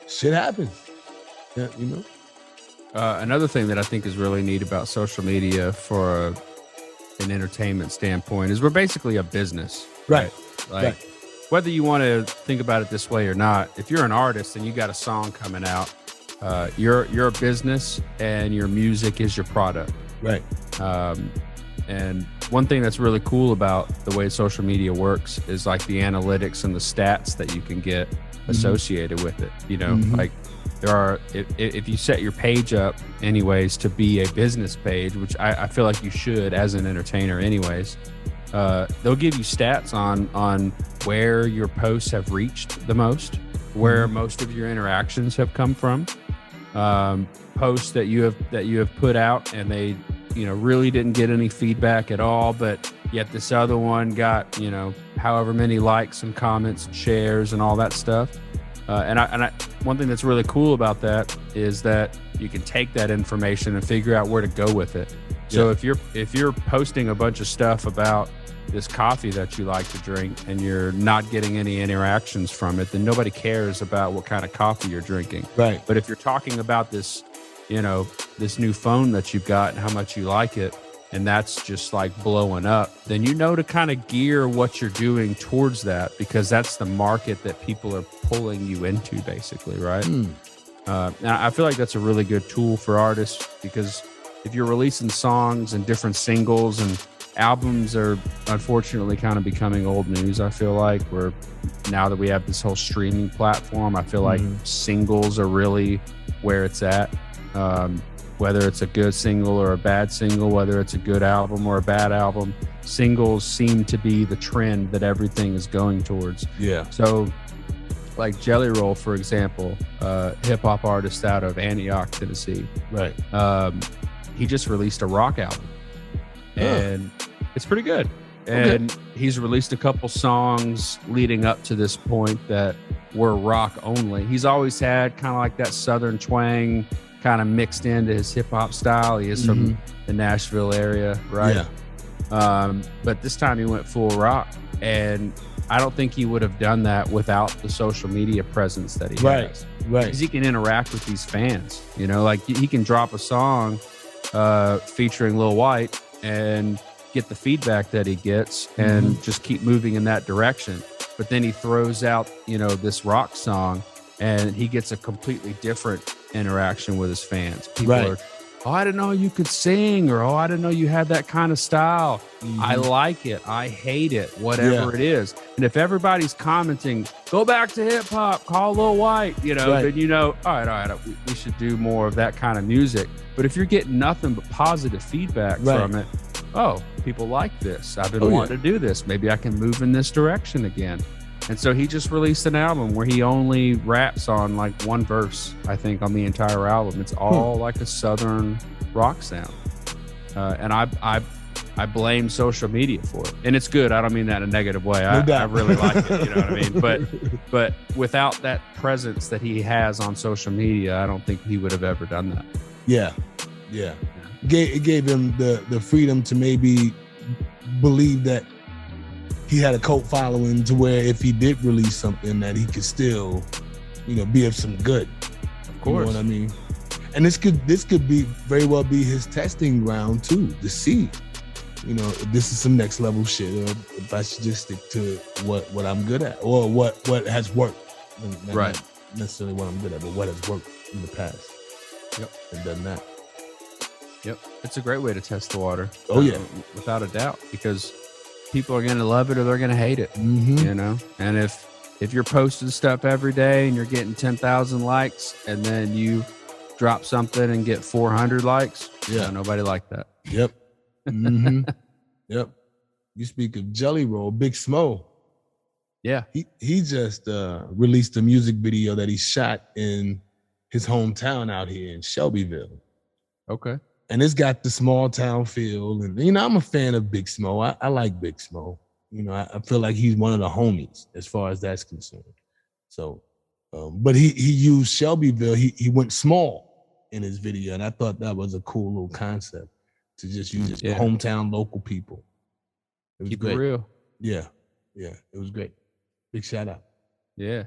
shit happens. Yeah, Another thing that I think is really neat about social media for an entertainment standpoint is we're basically a business, Right. Like, Right. whether you want to think about it this way or not, if you're an artist and you got a song coming out, you're a business and your music is your product. Right. And one thing that's really cool about the way social media works is like the analytics and the stats that you can get associated with it. Like there are, if you set your page up anyways to be a business page, which I feel like you should as an entertainer anyways, they'll give you stats on where your posts have reached the most, where most of your interactions have come from, posts that you have put out and they really didn't get any feedback at all, but yet this other one got however many likes and comments and shares and all that stuff. And one thing that's really cool about that is that you can take that information and figure out where to go with it. So if you're posting a bunch of stuff about this coffee that you like to drink and you're not getting any interactions from it, then nobody cares about what kind of coffee you're drinking. Right. But if you're talking about this, this new phone that you've got and how much you like it, and that's just like blowing up, then to kind of gear what you're doing towards that, because that's the market that people are pulling you into basically, right? And I feel like that's a really good tool for artists, because if you're releasing songs and different singles, and albums are unfortunately kind of becoming old news, I feel like, where now that we have this whole streaming platform, I feel like singles are really where it's at. Whether it's a good single or a bad single, whether it's a good album or a bad album, singles seem to be the trend that everything is going towards. Yeah. So like Jelly Roll, for example, hip hop artist out of Antioch, Tennessee. Right. He just released a rock album and it's pretty good. And he's released a couple songs leading up to this point that were rock only. He's always had kind of like that Southern twang kind of mixed into his hip hop style. He is from the Nashville area, right? Yeah. But this time he went full rock, and I don't think he would have done that without the social media presence that he has. Right. Because he can interact with these fans. Like he can drop a song featuring Lil White and get the feedback that he gets and just keep moving in that direction. But then he throws out, this rock song and he gets a completely different interaction with his fans. People are, oh, I didn't know you could sing, or, oh, I didn't know you had that kind of style. I like it. I hate it, whatever it is. And if everybody's commenting, go back to hip hop, call Lil White, then all right, we should do more of that kind of music. But if you're getting nothing but positive feedback from it, oh, people like this. I've been wanting to do this. Maybe I can move in this direction again. And so he just released an album where he only raps on like one verse, I think, on the entire album. It's all like a Southern rock sound. And I blame social media for it. And it's good. I don't mean that in a negative way. I really like it. You know what I mean? But without that presence that he has on social media, I don't think he would have ever done that. Yeah. It gave him the freedom to maybe believe that he had a cult following, to where if he did release something that he could still, be of some good. Of course. You know what I mean? And this could be very well be his testing ground too, to see, if this is some next level shit, or if I should just stick to what I'm good at, or what has worked. Right. Not necessarily what I'm good at, but what has worked in the past. Yep. And done that. Yep. It's a great way to test the water. Oh yeah. Without a doubt, because people are going to love it or they're going to hate it, And if you're posting stuff every day and you're getting 10,000 likes, and then you drop something and get 400 likes, nobody liked that. Yep. Yep. You speak of Jelly Roll, Big Smo. Yeah. He just released a music video that he shot in his hometown out here in Shelbyville. Okay. And it's got the small town feel. And, I'm a fan of Big Smo. I like Big Smo. I feel like he's one of the homies as far as that's concerned. So, but he used Shelbyville. He went small in his video. And I thought that was a cool little concept, to just use hometown local people. It was Keep great. It real. Yeah. It was great. Big shout out. Yeah.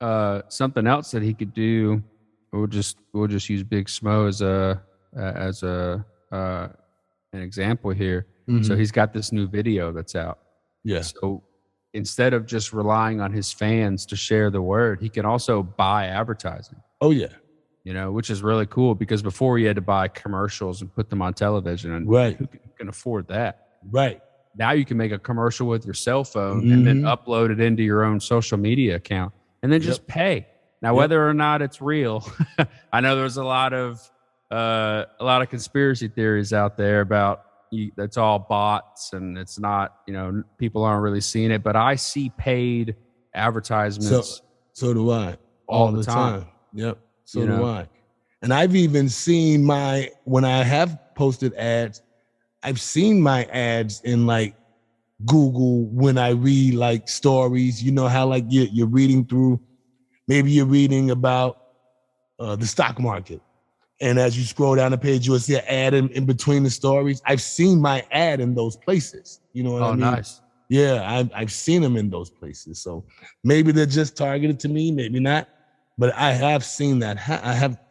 something else that he could do. We'll just use Big Smo as an example here. So he's got this new video that's out. Yeah. So instead of just relying on his fans to share the word, he can also buy advertising. Oh yeah. Which is really cool, because before you had to buy commercials and put them on television, and right. who can afford that? Right. Now you can make a commercial with your cell phone and then upload it into your own social media account and then just pay. Now, whether or not it's real, I know there's a lot of conspiracy theories out there about that's all bots and it's not, people aren't really seeing it, but I see paid advertisements. So do I all the time. Yep. So do I. And I've even seen when I have posted ads, I've seen my ads in like Google when I read like stories. You know how like you're reading through, maybe you're reading about the stock market. And as you scroll down the page, you'll see an ad in between the stories. I've seen my ad in those places. You know what I mean? Oh, nice. Yeah, I've seen them in those places. So maybe they're just targeted to me, maybe not. But I have seen that.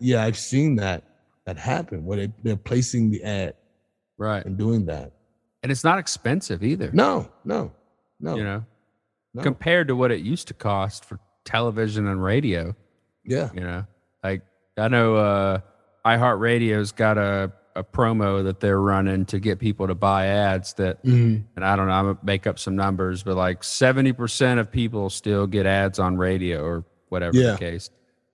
I've seen that happen where they're placing the ad, right, and doing that. And it's not expensive either. No. No. Compared to what it used to cost for television and radio. Yeah. Like I know iHeartRadio's got a promo that they're running to get people to buy ads that, and I don't know, I'm gonna make up some numbers, but like 70% of people still get ads on radio or whatever the case.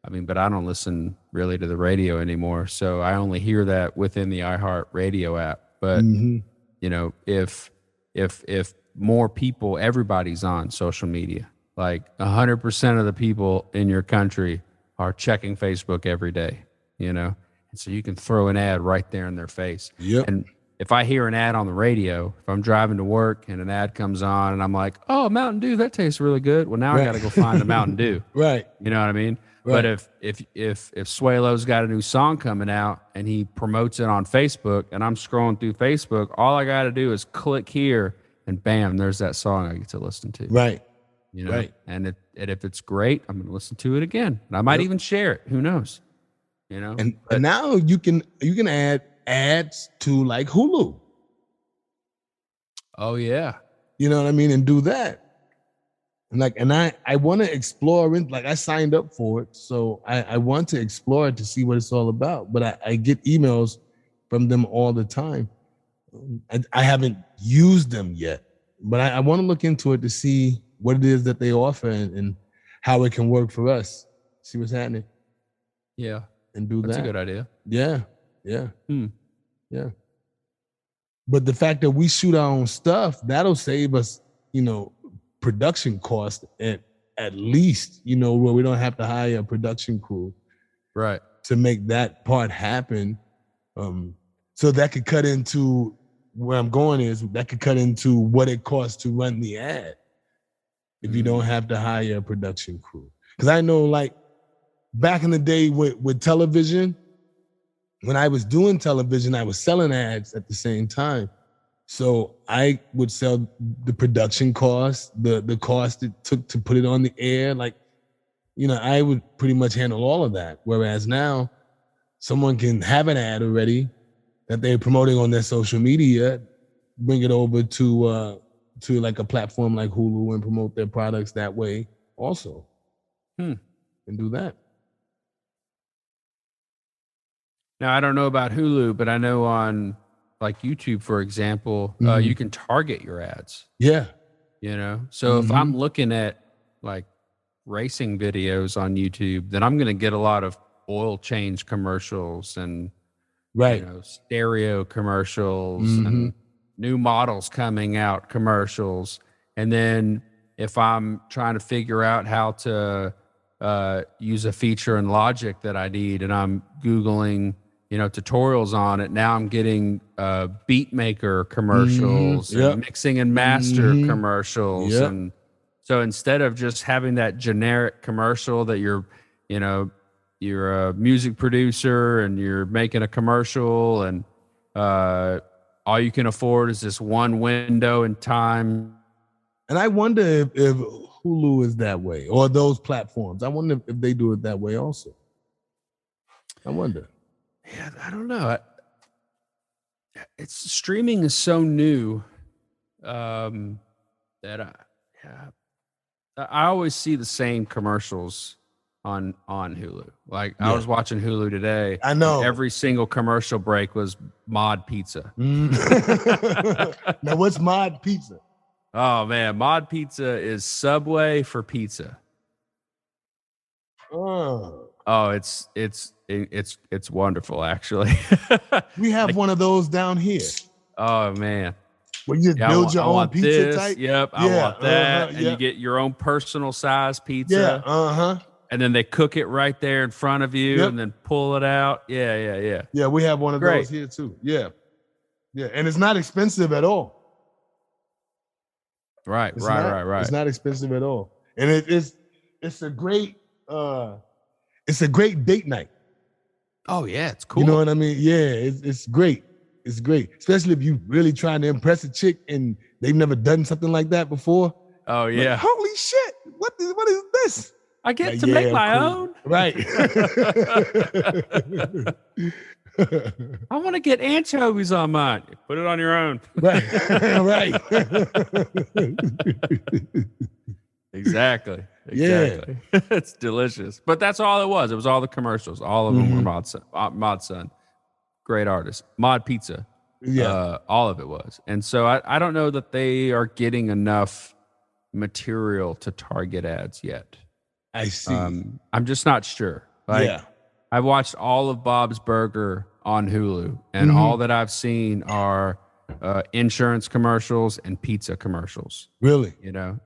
I mean, but I don't listen really to the radio anymore, so I only hear that within the iHeartRadio app. But if more people, everybody's on social media, like 100% of the people in your country are checking Facebook every day, and so you can throw an ad right there in their face. Yep. And if I hear an ad on the radio, if I'm driving to work and an ad comes on and I'm like, oh, Mountain Dew, that tastes really good. Well, now I got to go find a Mountain Dew. Right. You know what I mean? Right. But if Suelo's got a new song coming out and he promotes it on Facebook and I'm scrolling through Facebook, all I got to do is click here and bam, there's that song I get to listen to. Right. Right. And if it's great, I'm going to listen to it again. And I might even share it. Who knows? And now you can add ads to like Hulu. Oh yeah. You know what I mean? And do that. And I want to explore it. Like I signed up for it. So I want to explore it to see what it's all about. But I get emails from them all the time. I haven't used them yet, but I want to look into it to see what it is that they offer and how it can work for us. See what's happening. Yeah. And do That's that. a good idea. Yeah. Yeah. But the fact that we shoot our own stuff, that'll save us, production cost at least, where we don't have to hire a production crew. Right. To make that part happen. So that could cut into where I'm going is that could cut into what it costs to run the ad if you don't have to hire a production crew. Because I know like back in the day with television, when I was doing television, I was selling ads at the same time. So I would sell the production cost, the cost it took to put it on the air. Like, I would pretty much handle all of that. Whereas now someone can have an ad already that they're promoting on their social media, bring it over to like a platform like Hulu and promote their products that way also. And do that. Now, I don't know about Hulu, but I know on like YouTube, for example, you can target your ads. Yeah. So if I'm looking at like racing videos on YouTube, then I'm going to get a lot of oil change commercials and stereo commercials and new models coming out commercials. And then if I'm trying to figure out how to use a feature in Logic that I need and I'm Googling tutorials on it. Now I'm getting beat maker commercials and mixing and master commercials. Yep. And so instead of just having that generic commercial that you're a music producer and you're making a commercial and all you can afford is this one window in time. And I wonder if Hulu is that way, or those platforms. I wonder if they do it that way also. I wonder. Yeah, I don't know. It's streaming is so new that I always see the same commercials on Hulu. Like I was watching Hulu today. I know every single commercial break was Mod Pizza. Now, what's Mod Pizza? Oh man, Mod Pizza is Subway for pizza. Oh, it's wonderful actually. We have one of those down here. Oh man. Where you just build your own pizza type? Yep, I want that. And you get your own personal size pizza. Yeah, And then they cook it right there in front of you and then pull it out. Yeah. Yeah, we have one of those here too. Yeah. And it's not expensive at all. Right. It's not expensive at all. And it's a great date night. Oh yeah, it's cool. You know what I mean? Yeah, it's great. It's great, especially if you really trying to impress a chick and they've never done something like that bore. Oh yeah! Like, holy shit! What is this? I get to make my own. Right. I want to get anchovies on mine. Put it on your own. Right. Exactly. It's delicious. But that's all it was. It was all the commercials. All of them were Mod Son. Great artist. Mod Pizza. Yeah. All of it was. And so I don't know that they are getting enough material to target ads yet. I see. I'm just not sure. I watched all of Bob's Burger on Hulu, and all that I've seen are insurance commercials and pizza commercials. Really?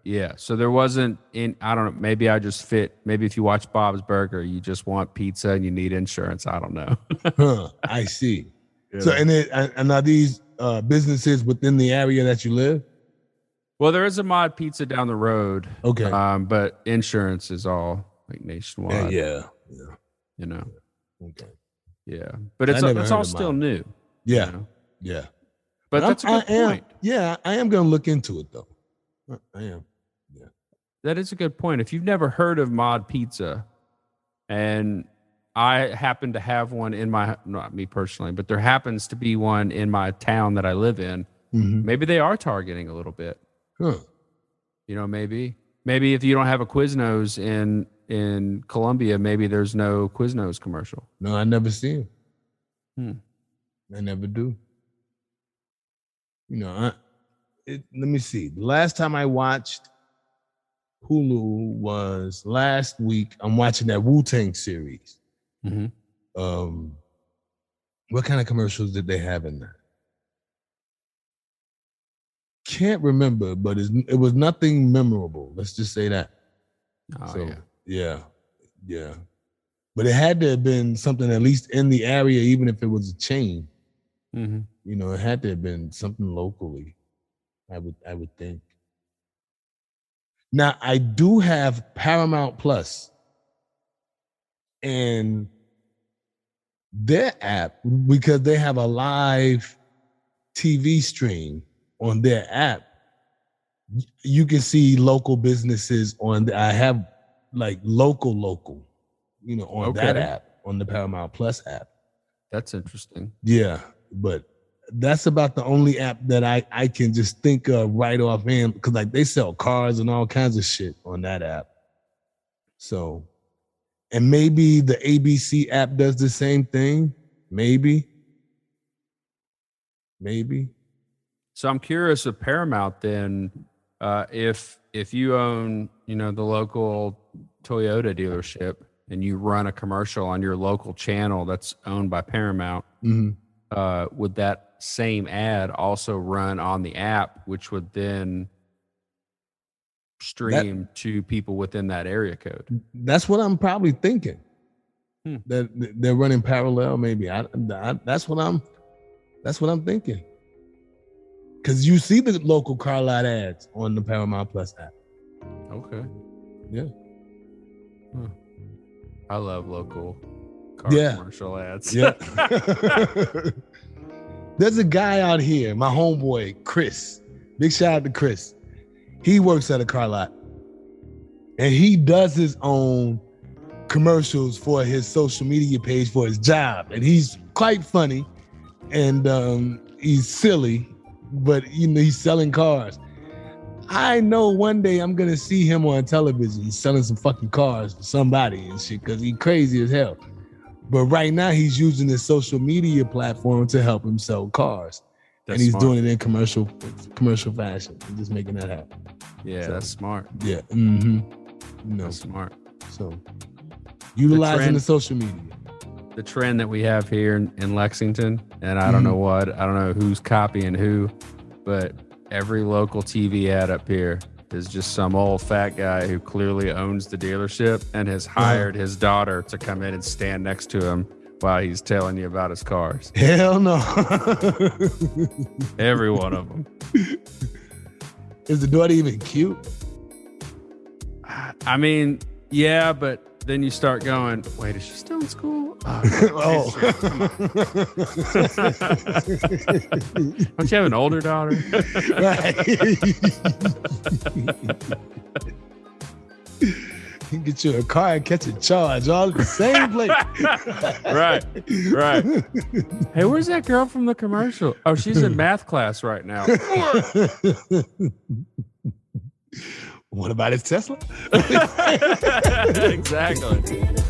Yeah. So there wasn't I don't know, maybe I just fit. Maybe if you watch Bob's Burger, you just want pizza and you need insurance. I don't know. I see. So, and are these businesses within the area that you live? Well, there is a Mod Pizza down the road. Okay. But insurance is all like nationwide. Yeah. Okay. Yeah. But it's all still new. Yeah. Yeah. But that's a good point. Yeah, I am going to look into it, though. I am. Yeah. That is a good point. If you've never heard of Mod Pizza, and I happen to have one not me personally, but there happens to be one in my town that I live in, maybe they are targeting a little bit. Huh. Maybe if you don't have a Quiznos in Columbia, maybe there's no Quiznos commercial. No, I never see them. I never do. Let me see. The last time I watched Hulu was last week. I'm watching that Wu-Tang series. What kind of commercials did they have in that? Can't remember, but it was nothing memorable. Let's just say that. Yeah. But it had to have been something at least in the area, even if it was a chain. It had to have been something locally, I would think. Now, I do have Paramount Plus, and their app, because they have a live TV stream on their app, you can see local businesses I have like local, on that app, on the Paramount Plus app. That's interesting. Yeah, but that's about the only app that I can just think of right offhand, because like they sell cars and all kinds of shit on that app. So, and maybe the ABC app does the same thing. Maybe. So I'm curious with Paramount then, if you own, the local Toyota dealership and you run a commercial on your local channel that's owned by Paramount, would that same ad also run on the app, which would then stream to people within that area code? That's what I'm probably thinking. That they're running parallel, maybe. That's what I'm thinking. Because you see the local car lot ads on the Paramount Plus app. Okay. Yeah. I love local car commercial ads. Yeah. There's a guy out here, my homeboy, Chris. Big shout out to Chris. He works at a car lot. and he does his own commercials for his social media page for his job, and he's quite funny, and he's silly, but he's selling cars. I know one day I'm gonna see him on television selling some fucking cars for somebody and shit, because he's crazy as hell. But right now he's using his social media platform to help him sell cars. And he's doing it in commercial fashion. He's just making that happen. Yeah, so, that's smart. Yeah. That's smart. So utilizing the social media. The trend that we have here in Lexington, and I don't know who's copying who, but every local TV ad up here is just some old fat guy who clearly owns the dealership and has hired his daughter to come in and stand next to him while he's telling you about his cars. Hell no. Every one of them. Is the daughter even cute? I mean, yeah, but then you start going, wait, is she still in school? Oh. Don't you have an older daughter? Right. You can get you a car and catch a charge all at the same place. Right. Hey, where's that girl from the commercial? Oh, she's in math class right now. What about his Tesla? Exactly. Jesus.